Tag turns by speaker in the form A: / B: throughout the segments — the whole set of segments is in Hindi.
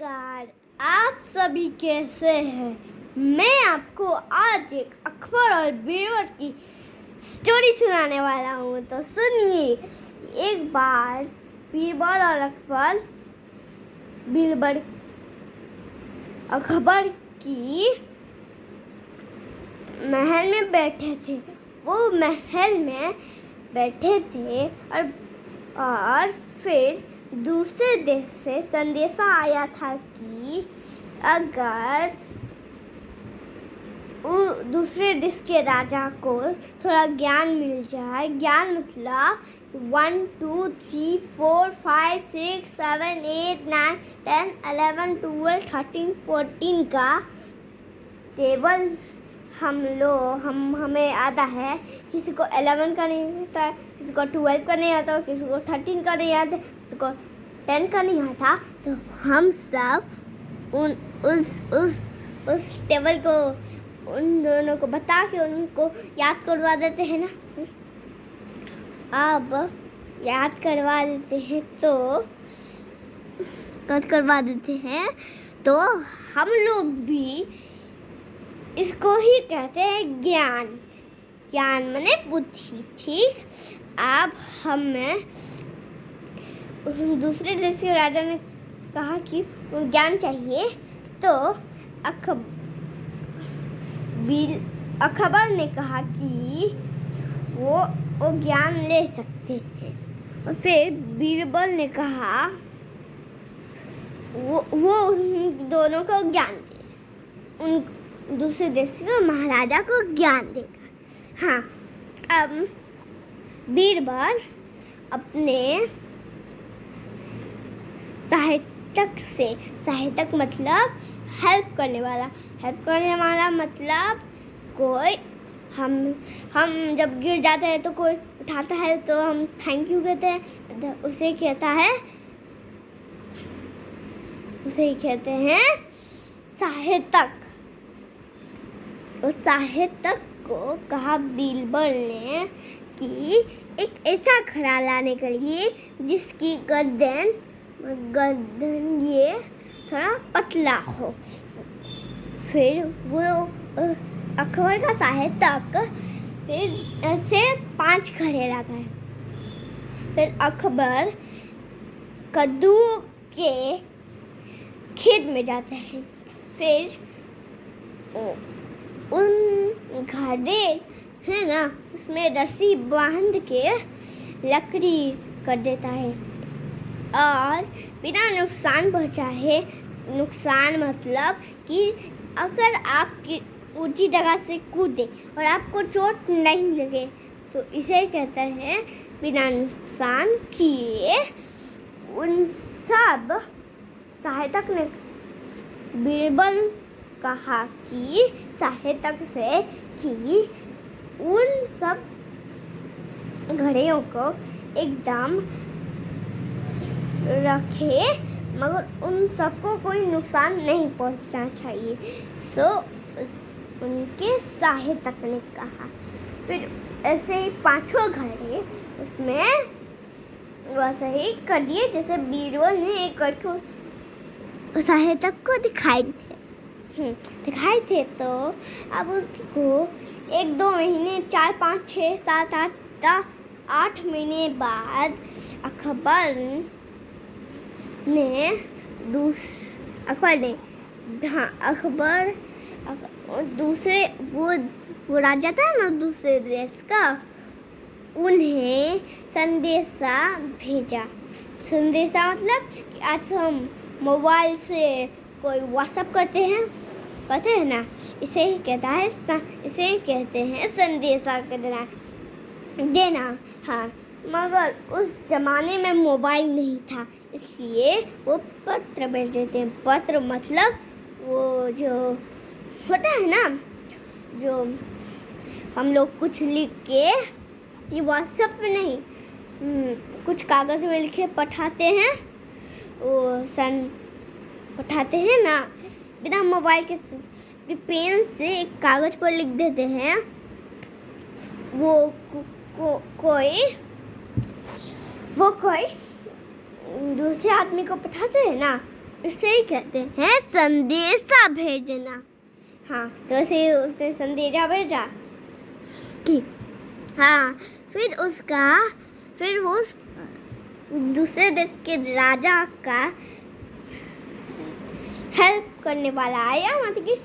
A: नमस्कार। आप सभी कैसे हैं? मैं आपको आज एक अकबर और बीरबल की स्टोरी सुनाने वाला हूँ। तो सुनिए। एक बार बीरबल और अकबर की महल में बैठे थे। वो महल में बैठे थे और फिर दूसरे देश से संदेशा आया था कि अगर दूसरे देश के राजा को थोड़ा ज्ञान मिल जाए, ज्ञान मतलब 1 2 3 4 5 6 7 8 9 10 11 12 13 14 का टेबल हमें आता है। किसी को 11 का नहीं आता, किसी को 12 का नहीं आता, किसी को 13 का नहीं आता, किसी को 10 का नहीं आता। तो हम सब उस टेबल को उन दोनों को बता के उनको याद करवा देते हैं ना। अब याद करवा देते हैं तो हम लोग भी इसको ही कहते हैं ज्ञान। ज्ञान माने बुद्धि। ठीक। अब हमें दूसरे देश के राजा ने कहा कि ज्ञान चाहिए। तो अकबर ने कहा कि वो ज्ञान ले सकते हैं। और फिर बीरबल ने कहा वो उन दोनों को ज्ञान दे, उन दूसरे देश के महाराजा को ज्ञान देगा। हाँ। अब बीरबल अपने सहायतक मतलब हेल्प करने वाला मतलब कोई हम जब गिर जाते हैं तो कोई उठाता है तो हम थैंक यू कहते हैं। उसे कहते हैं सहायतक। उस सहायतक को कहा बीरबल ने कि एक ऐसा घड़ा लाने के लिए जिसकी गर्दन ये थोड़ा पतला हो। फिर वो अकबर का सहायतक फिर ऐसे 5 घड़े लाता है। फिर अकबर कद्दू के खेत में जाते हैं। फिर उन घड़े है ना, उसमें रस्सी बांध के लकड़ी कर देता है और बिना नुकसान पहुंचाए। नुकसान मतलब कि अगर आप ऊंची जगह से कूदे और आपको चोट नहीं लगे तो इसे कहते हैं बिना नुकसान किए। उन सब सहायतक ने बीरबल कहा कि सहायतक से कि उन सब घड़ियों को एकदम रखे मगर उन सबको कोई नुकसान नहीं पहुंचना चाहिए। सो उनके सहायतक ने कहा। फिर ऐसे ही 5 घड़े उसमें वैसे ही कर दिए जैसे बीरबल ने एक करके सहायतक को दिखाए थे। तो अब उसको 1-2 महीने 4 5 6 7 8 महीने बाद अकबर दूसरे वो राजा था ना दूसरे देश का, उन्हें संदेशा भेजा। संदेशा मतलब कि आज हम मोबाइल से कोई व्हाट्सएप करते हैं ना, इसे कहते हैं संदेशा देना। हाँ। मगर उस जमाने में मोबाइल नहीं था, इसलिए वो पत्र भेजते थे। पत्र मतलब वो जो होता है ना, जो हम लोग कुछ लिख के कि व्हाट्सएप पे नहीं, कुछ कागज़ में लिखे पठाते हैं, पठाते हैं ना बिना मोबाइल के। पेन से एक कागज़ पर लिख देते हैं। वो कोई दूसरे आदमी को पठाते हैं ना, इसे ही कहते हैं संदेशा भेजना। हाँ, तो ऐसे उसने संदेशा भेजा कि हाँ, फिर वो दूसरे देश के राजा का हेल्प करने वाला आया, मतलब कि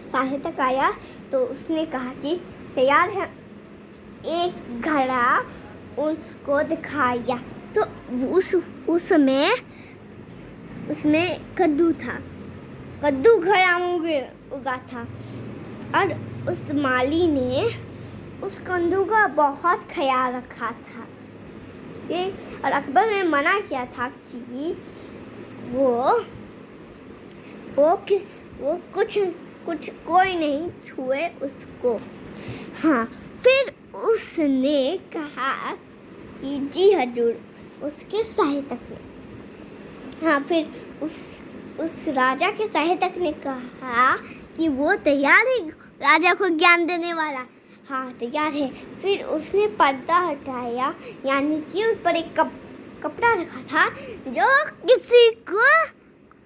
A: सहायतक आया। तो उसने कहा कि तैयार है, एक घड़ा उसको दिखाया। तो उसमें कद्दू था, कद्दू घड़ा में उगा था। और उस माली ने उस कद्दू का बहुत ख्याल रखा था। और अकबर ने मना किया था कि कुछ कोई नहीं छुए उसको। हाँ, फिर उसने कहा कि जी हजूर, उसके सहायतक ने। हाँ, फिर उस राजा के सहायतक ने कहा कि वो तैयार है राजा को ज्ञान देने वाला। हाँ, तैयार है। फिर उसने पर्दा हटाया, यानी कि उस पर एक कपड़ा रखा था जो किसी को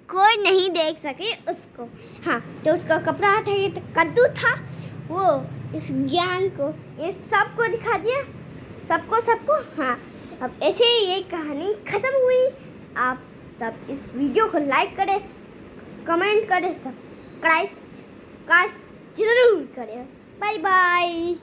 A: कोई नहीं देख सके उसको। हाँ, तो उसका कपड़ा हटाया तो कद्दू था, वो इस ज्ञान को ये सबको दिखा दिया, सबको। हाँ, अब ऐसे ही ये कहानी ख़त्म हुई। आप सब इस वीडियो को लाइक करें, कमेंट करें, सब्सक्राइब जरूर करें। Bye bye.